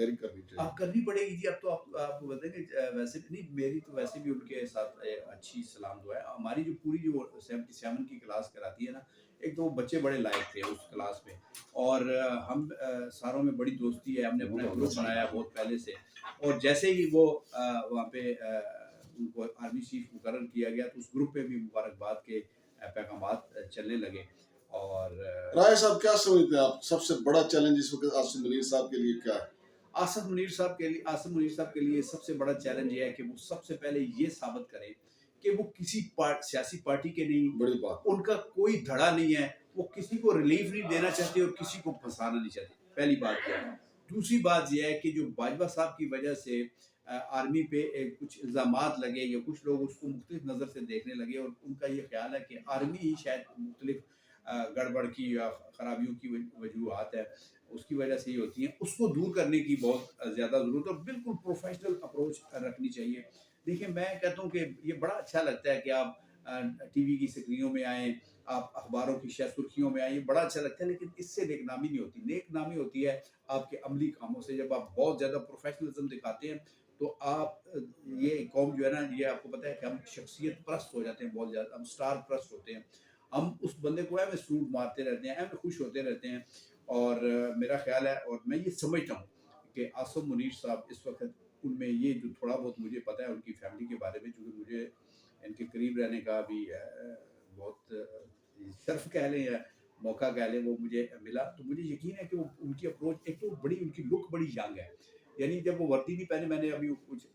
Carry کرنی چاہیے. آپ کرنی پڑے گی جی. اب تو آپ کو بتائیں کہ ویسے بھی نہیں، میری تو ویسے بھی ان کے ساتھ اچھی سلام دعا ہے. ہماری جو پوری جو 77 کی کلاس کراتی ہے نا، ایک تو وہ بچے بڑے لائق تھے اس کلاس میں، اور ہم ساروں میں بڑی دوستی ہے. ہم نے اپنا گروپ بنایا بہت پہلے سے، اور جیسے ہی وہ وہاں پہ ان کو آرمی چیف مقرر کیا گیا تو اس گروپ پہ بھی مبارکباد کے پیغامات چلنے لگے. اور رائے صاحب کیا سمجھتے ہیں آپ، سب سے بڑا چیلنج اس وقت آصف منیر صاحب کے لیے کیا ہے؟ آصف منیر صاحب کے لیے سب سے بڑا چیلنج یہ ہے کہ وہ سب سے پہلے یہ ثابت کریں کہ وہ کسی سیاسی پارٹی کے نہیں، بڑی بات. ان کا کوئی دھڑا نہیں ہے، وہ کسی کو ریلیف نہیں دینا چاہتے اور کسی کو پھنسانا نہیں چاہتے. پہلی بات یہ ہے. دوسری بات یہ ہے کہ جو باجوہ صاحب کی وجہ سے آرمی پہ کچھ الزامات لگے یا کچھ لوگ اس کو مختلف نظر سے دیکھنے لگے، اور ان کا یہ خیال ہے کہ آرمی ہی شاید مختلف گڑبڑ کی یا خرابیوں کی وجوہات ہے، اس کی وجہ سے یہ ہوتی ہیں. اس کو دور کرنے کی بہت زیادہ ضرورت ہے، اور بالکل پروفیشنل اپروچ رکھنی چاہیے. دیکھیں میں کہتا ہوں کہ یہ بڑا اچھا لگتا ہے کہ آپ ٹی وی کی سکرینوں میں آئیں، آپ اخباروں کی سرخیوں میں آئیں، یہ بڑا اچھا لگتا ہے، لیکن اس سے نیک نامی نہیں ہوتی. نیک نامی ہوتی ہے آپ کے عملی کاموں سے. جب آپ بہت زیادہ پروفیشنلزم دکھاتے ہیں تو آپ یہ قوم جو ہے نا، یہ آپ کو پتہ ہے کہ ہم شخصیت پرست ہو جاتے ہیں، بہت زیادہ ہم سٹار پرست ہوتے ہیں. ہم اس بندے کو میں سلوٹ مارتے رہتے ہیں، میں خوش ہوتے رہتے ہیں. اور میرا خیال ہے اور میں یہ سمجھتا ہوں کہ آصف منیر صاحب اس وقت ان میں یہ جو تھوڑا بہت مجھے پتہ ہے ان کی فیملی کے بارے میں، چونکہ مجھے ان کے قریب رہنے کا بھی بہت شرف کہہ لیں یا موقع کہہ لیں وہ مجھے ملا، تو مجھے یقین ہے کہ وہ ان کی اپروچ، ایک تو بڑی ان کی لک بڑی ینگ ہے. یعنی جب وہ وردی نہیں پہنے، میں نے ابھی کچھ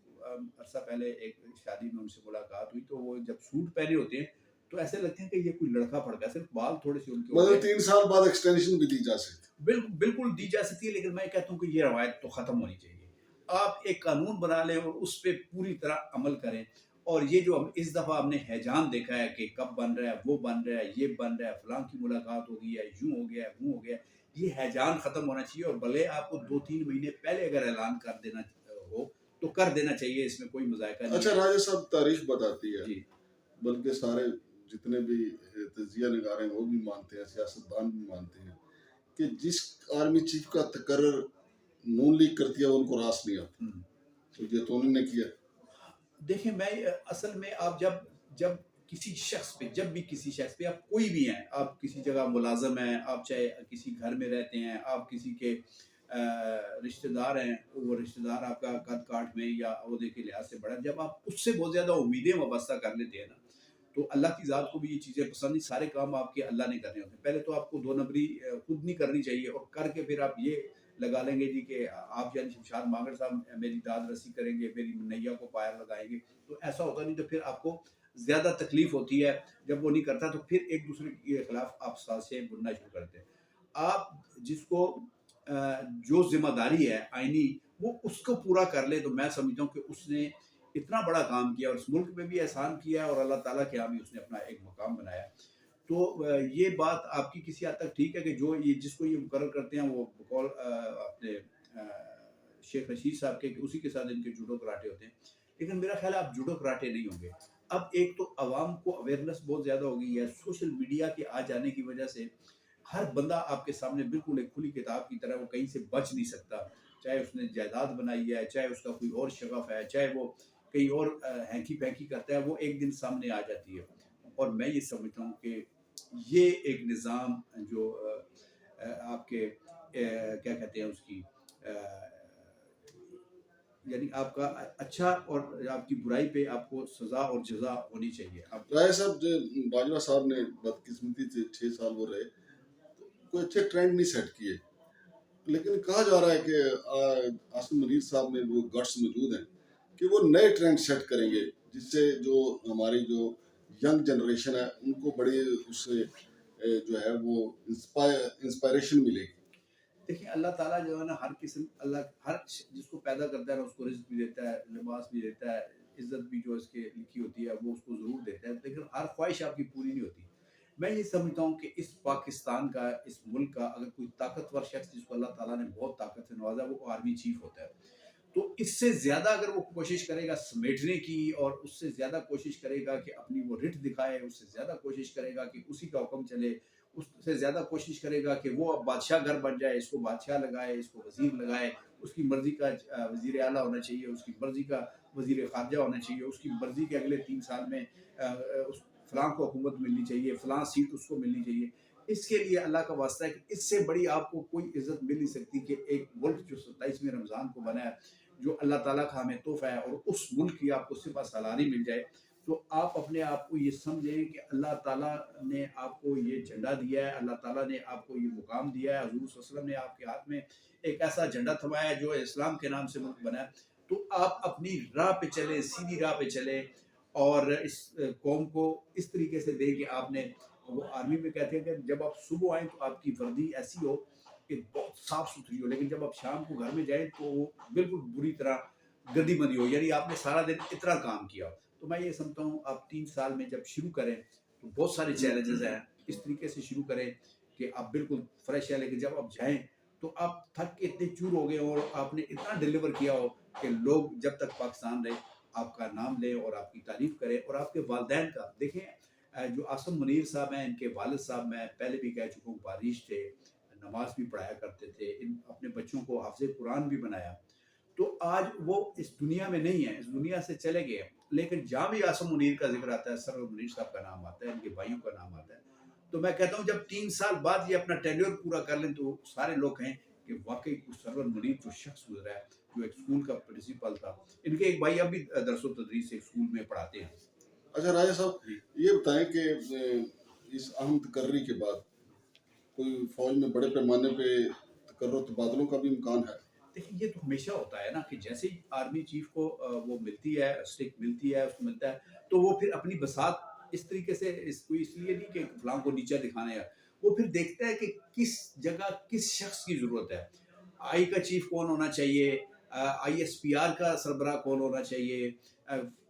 عرصہ پہلے ایک شادی میں ان سے ملاقات ہوئی تو وہ جب سوٹ پہنے ہوتے ہیں تو ایسے لگتے ہیں کہ یہ کوئی لڑکا پڑکا، صرف بال تھوڑے سے ان کے مطلب 3 سال بعد ایکسٹینشن بھی دی جا سکتی. بالکل دی جا سکتی ہے، لیکن میں کہتا ہوں کہ یہ روایت تو ختم ہونی چاہیے. آپ ایک قانون بنا لیں اور اس پہ پوری طرح عمل کریں. اور یہ جو اس دفعہ ہم نے ہیجان دیکھا ہے کہ کب بن رہا ہے، وہ بن رہا ہے، یہ بن رہا ہے، فلاں کی ملاقات ہو گئی ہے، یوں ہو گیا ہے، وہ ہو گیا ہے، یہ ہیجان ختم ہونا چاہیے. اور بھلے آپ کو 2-3 مہینے پہلے اگر اعلان کر دینا ہو تو کر دینا چاہیے، اس میں کوئی مذائقہ نہیں ہے. اچھا راجہ صاحب، تاریخ بتاتی ہے، جی بلکہ سارے جتنے بھی تجزیہ نگار ہیں وہ بھی مانتے ہیں، سیاستدان بھی مانتے ہیں کہ جس آرمی چیف کا تقرر نون لیگ کرتی ہے وہ ان کو راس نہیں آتا. تو یہ تو انہوں نے کیا. دیکھیں میں اصل میں آپ جب کسی شخص پہ، جب بھی کسی شخص پہ، آپ کوئی بھی ہیں، آپ کسی جگہ ملازم ہیں، آپ چاہے کسی گھر میں رہتے ہیں، آپ کسی کے رشتہ دار ہیں، وہ رشتہ دار آپ کا قد کاٹ میں یا عہدے کے لحاظ سے بڑا، جب آپ اس سے بہت زیادہ امیدیں وابستہ کر لیتے ہیں نا، تو اللہ کی ذات کو بھی یہ چیزیں پسند نہیں. سارے کام آپ کے اللہ نے کرنے ہوتے ہیں. پہلے تو آپ کو 2 نمبری خود نہیں کرنی چاہیے، اور کر کے پھر آپ یہ لگا لیں گے جی کہ آپ یعنی شمشاد مانگڑ صاحب میری داد رسی کریں گے، میری نیا کو پائر لگائیں گے. تو ایسا ہوتا نہیں، تو پھر آپ کو زیادہ تکلیف ہوتی ہے. جب وہ نہیں کرتا تو پھر ایک دوسرے کے خلاف آپ سازشیں بننا شروع کرتے ہیں. آپ جس کو جو ذمہ داری ہے آئینی، وہ اس کو پورا کر لے تو میں سمجھتا ہوں کہ اس نے اتنا بڑا کام کیا، اور اس ملک میں بھی احسان کیا ہے، اور اللہ تعالیٰ کے یہاں بھی اس نے اپنا ایک مقام بنایا. تو یہ بات آپ کی کسی حد تک ٹھیک ہے کہ جو یہ جس کو یہ مقرر کرتے ہیں وہ بقول اپنے شیخ رشید صاحب کے، اسی کے ساتھ ان کے جوڈو کراٹے ہوتے ہیں. لیکن میرا خیال ہے آپ جوڈو کراٹے نہیں ہوں گے. اب ایک تو عوام کو اویئرنیس بہت زیادہ ہو گئی ہے، سوشل میڈیا کے آ جانے کی وجہ سے ہر بندہ آپ کے سامنے بالکل ایک کھلی کتاب کی طرح، وہ کہیں سے بچ نہیں سکتا. چاہے اس نے جائیداد بنائی ہے، چاہے اس کا کوئی اور شغف ہے، چاہے وہ کہیں اور ہینکی پینکی کرتا ہے، وہ ایک دن سامنے آ جاتی ہے. اور میں یہ سمجھتا ہوں کہ یہ ایک نظام جو آپ کے کیا کہتے ہیں اس کی یعنی آپ کا اچھا اور آپ کی برائی پہ آپ کو سزا اور جزا ہونی چاہیے. رائے صاحب، جو باجوہ صاحب نے بدقسمتی سے 6 سال وہ رہے، کوئی اچھے ٹرینڈ نہیں سیٹ کیے، لیکن کہا جا رہا ہے کہ آصف منیر صاحب میں وہ گٹس موجود ہیں کہ وہ نئے ٹرینڈ سیٹ کریں گے، جس سے جو ہماری جو ینگ جنریشن ہے ان کو بڑی اس سے جو ہے وہ انسپائریشن ملے گی. دیکھیں اللہ تعالیٰ جو ہے نا، ہر قسم، اللہ ہر جس کو پیدا کرتا ہے نا، اس کو رزق بھی دیتا ہے، لباس بھی دیتا ہے، عزت بھی جو اس کے لکھی ہوتی ہے وہ اس کو ضرور دیتا ہے، لیکن ہر خواہش آپ کی پوری نہیں ہوتی. میں یہ سمجھتا ہوں کہ اس پاکستان کا، اس ملک کا اگر کوئی طاقتور شخص جس کو اللہ تعالیٰ نے بہت طاقت سے نوازا، وہ آرمی چیف ہوتا ہے. تو اس سے زیادہ اگر وہ کوشش کرے گا سمیٹنے کی، اور اس سے زیادہ کوشش کرے گا کہ اپنی وہ رٹ دکھائے، اس سے زیادہ کوشش کرے گا کہ اسی کا حکم چلے، اس سے زیادہ کوشش کرے گا کہ وہ اب بادشاہ گھر بن جائے، اس کو بادشاہ لگائے، اس کو وزیر لگائے، اس کی مرضی کا وزیر اعلیٰ ہونا چاہیے، اس کی مرضی کا وزیر خارجہ ہونا چاہیے، اس کی مرضی کے اگلے 3 سال میں اس فلاں کو حکومت ملنی چاہیے، فلاں سیٹ اس کو ملنی چاہیے. اس کے لیے اللہ کا واسطہ ہے کہ اس سے بڑی آپ کو کوئی عزت مل نہیں سکتی کہ ایک ملک جو 27ویں رمضان کو بنا ہے، جو اللہ تعالیٰ کا ہمیں تحفہ ہے، اور اس ملک کی آپ کو سپہ سالاری مل جائے، تو آپ اپنے آپ کو یہ سمجھیں کہ اللہ تعالیٰ نے آپ کو یہ جھنڈا دیا ہے، اللہ تعالیٰ نے آپ کو یہ مقام دیا ہے، حضور صلی اللہ علیہ وسلم نے آپ کے ہاتھ میں ایک ایسا جھنڈا تھمایا ہے جو اسلام کے نام سے ملک بنا ہے. تو آپ اپنی راہ پہ چلیں، سیدھی راہ پہ چلیں، اور اس قوم کو اس طریقے سے دیں کہ آپ نے، وہ آرمی میں کہتے ہیں کہ جب آپ صبح آئیں تو آپ کی وردی ایسی ہو کہ بہت صاف ستھری ہو، لیکن جب آپ شام کو گھر میں جائیں تو وہ بالکل بری طرح گندی بندی ہو، یعنی آپ نے سارا دن اتنا کام کیا ہو. تو میں یہ سمجھتا ہوں آپ 3 سال میں جب شروع کریں تو بہت سارے چیلنجز ہیں، اس طریقے سے شروع کریں کہ آپ بالکل فریش ہیں، لیکن جب آپ جائیں تو آپ تھک کے اتنے چور ہو گئے ہوں اور آپ نے اتنا ڈیلیور کیا ہو کہ لوگ جب تک پاکستان رہے آپ کا نام لیں اور آپ کی تعریف کریں. اور آپ کے والدین کا دیکھیں، جو آصم منیر صاحب ہیں، ان کے والد صاحب میں پہلے بھی کہہ چکا ہوں بارش تھے، نماز بھی پڑھایا کرتے تھے، اپنے بچوں کو حافظ قرآن بھی بنایا. تو آج وہ اس دنیا میں نہیں ہے، اس دنیا سے چلے گئے ہیں، لیکن جہاں بھی آصم منیر کا ذکر آتا ہے، سرور منیر صاحب کا نام آتا ہے، ان کے بھائیوں کا نام آتا ہے. تو میں کہتا ہوں جب 3 سال بعد یہ اپنا ٹینیور پورا کر لیں تو سارے لوگ کہیں کہ واقعی سرور منیر جو شخص گزرا ہے، جو ایک اسکول کا پرنسپل تھا. ان کے ایک بھائی اب بھی درس و تدریس ایک اسکول میں پڑھاتے ہیں. اچھا راجہ صاحب، یہ بتائیں کہ اس اہم تقرری کے بعد کوئی فوج میں بڑے پیمانے پہ تقرر تبادلوں کا بھی امکان ہے؟ دیکھیں یہ تو ہمیشہ ہوتا ہے نا کہ جیسے ہی آرمی چیف کو وہ ملتی ہے، اسٹک ملتی ہے، اس کو ملتا ہے، تو وہ پھر اپنی بساط اس طریقے سے اس لیے نہیں کہ فلاں کو نیچا دکھانا ہے، وہ پھر دیکھتا ہے کہ کس جگہ کس شخص کی ضرورت ہے. آئی کا چیف کون ہونا چاہیے، آئی ایس پی آر کا سربراہ کون ہونا چاہیے،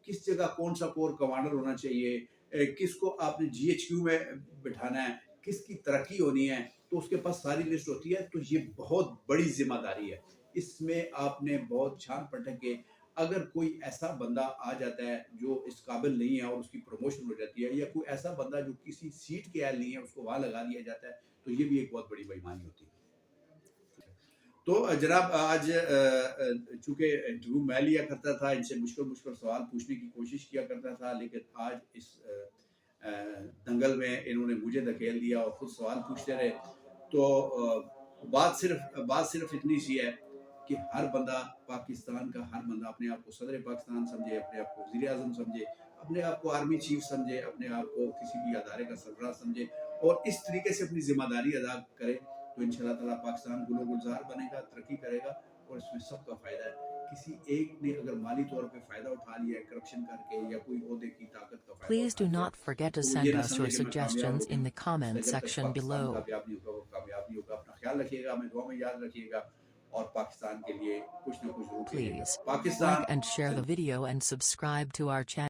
کس جگہ کون سا کور کمانڈر ہونا چاہیے، کس کو آپ نے جی ایچ کیو میں بٹھانا ہے، کس کی ترقی ہونی ہے. تو اس کے پاس ساری لسٹ ہوتی ہے. تو یہ بہت بڑی ذمہ داری ہے، اس میں آپ نے بہت چھان پٹک کے اگر کوئی ایسا بندہ آ جاتا ہے جو اس قابل نہیں ہے اور اس کی پروموشن ہو جاتی ہے، یا کوئی ایسا بندہ جو کسی سیٹ کے اہل نہیں ہے اس کو وہاں لگا دیا جاتا ہے، تو یہ بھی ایک بہت بڑی بے ایمانی ہوتی ہے. تو جناب آج چونکہ انٹرویو میں لیا کرتا تھا، ان سے مشکل سوال پوچھنے کی کوشش کیا کرتا تھا، لیکن آج اس دنگل میں انہوں نے مجھے دھکیل دیا اور خود سوال پوچھتے رہے. تو بات صرف اتنی سی ہے کہ ہر بندہ پاکستان کا، ہر بندہ اپنے آپ کو صدر پاکستان سمجھے، اپنے آپ کو وزیر اعظم سمجھے، اپنے آپ کو آرمی چیف سمجھے، اپنے آپ کو کسی بھی ادارے کا سربراہ سمجھے، اور اس طریقے سے اپنی ذمہ داری ادا کرے تو انشاءاللہ تعالیٰ پاکستان گل و گلزار بنے گا، ترقی کرے گا، اور اس میں سب کا فائدہ ہے. کسی ایک نے اگر مالی طور پہ فائدہ اٹھا لیا ہے کرپشن کر کے یا کوئی عہدے کی طاقت کا فائدہ Please اٹھا do لیا not forget to تو وہ یہ send نہ us سمجھے your کہ میں کامیاب ہو suggestions گیا in the ہوں. comment جب تک section پاکستان below. کامیاب نہیں ہوگا، وہ کامیاب نہیں ہوگا. اپنا خیال رکھیے گا، ہمیں دعا میں یاد رکھیے گا، اور پاکستان کے لیے کچھ نہ کچھ ضرور کیجیے گا. Please like Pakistan and share the زندہ video and subscribe to our channel.